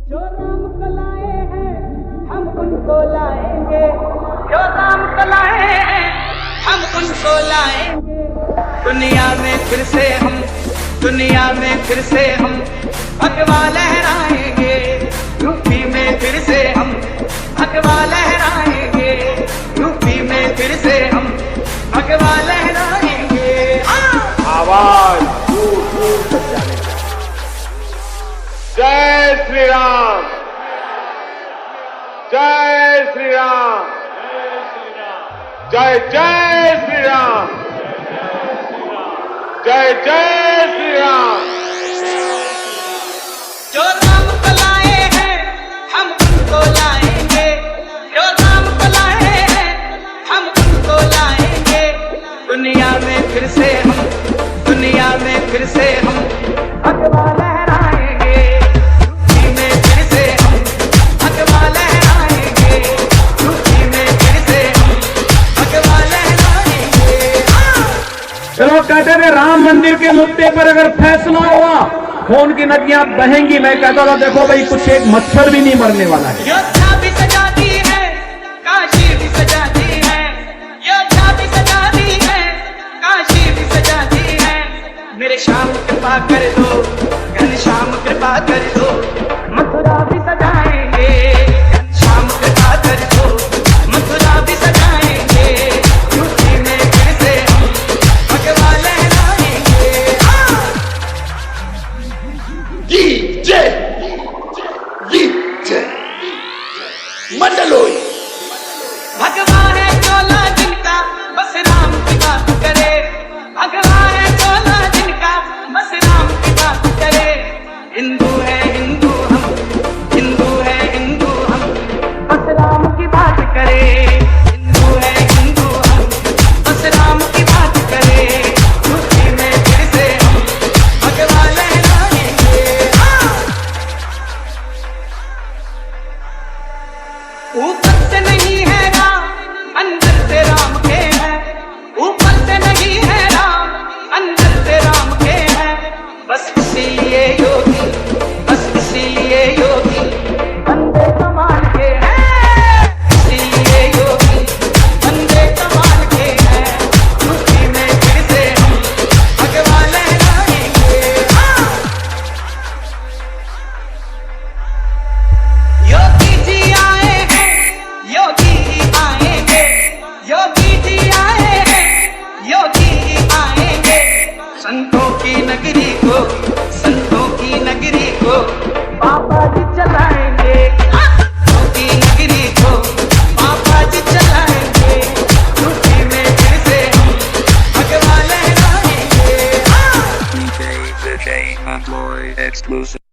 जो राम को लाए हैं हम उनको लाएंगे, जो राम को लाए हैं हम उनको लाएंगे। दुनिया में फिर से हम, दुनिया में फिर से हम भगवा लहराएंगे। यूपी में फिर से हम भगवा लहराएंगे, यूपी में फिर से हम भगवा लहराएंगे। आवाज दूर दूर तक जाने का। जय श्री राम, जय श्री राम, जय जय श्री राम, जय जय श्री राम। जो राम को लाए हैं हम उनको लाएंगे, जो राम को लाए हैं हम उनको लाएंगे। दुनिया में फिर से हम, दुनिया में फिर से हम भगवा लहराएंगे। यूपी में फिर से हम भगवा लहराएंगे, यूपी में फिर से हम भगवा लहराएंगे। चलो कहते थे राम मंदिर के मुद्दे पर अगर फैसला हुआ खून की नदियां बहेंगी। मैं कहता था देखो भाई कुछ एक मच्छर भी नहीं मरने वाला है। योद्धा भी सजा दी है, काशी भी सजा दी है, योद्धा भी सजा दी है, काशी भी सजा दी है। मेरे श्याम कृपा कर दो, घनश्याम कृपा कर दो, मथुरा भी सजाएंगे। घनश्याम कृपा कर दो, मथुरा भी सजाएंगे। यूपी में फिर से हम भगवा लहराएंगे। मंडलोई भगवा है चोला जिनका बस राम की बात करे, भगवा है चोला जिनका बस राम की बात करे। हिंदू है हिंदू हम, हिंदू है हिंदू हम, बस राम की बात करे। हिंदू है हिंदू हम, बस राम की बात करे। यूपी में फिर से हम भगवा लहराएंगे। ऊपर से नहीं है राम, अंदर से राम के हैं। ऊपर से नहीं है राम, अंदर से राम के हैं। बस इसीलिए योगी, बस इसीलिए योगी बंदे कमाल के हैं। इसीलिए योगी बंदे कमाल के हैं। यूपी में फिर से हम भगवा लहराएंगे। योगी जी आए हैं, योगी ही आएंगे, योगी जी आए हैं, योगी ही आएंगे। संतों की नगरी को, संतों की नगरी को बाबा जी चलाएंगे। संतों की नगरी को बाबा जी चलाएंगे। यूपी में फिर से हम भगवा लहराएंगे। DJ Employee Exclusive.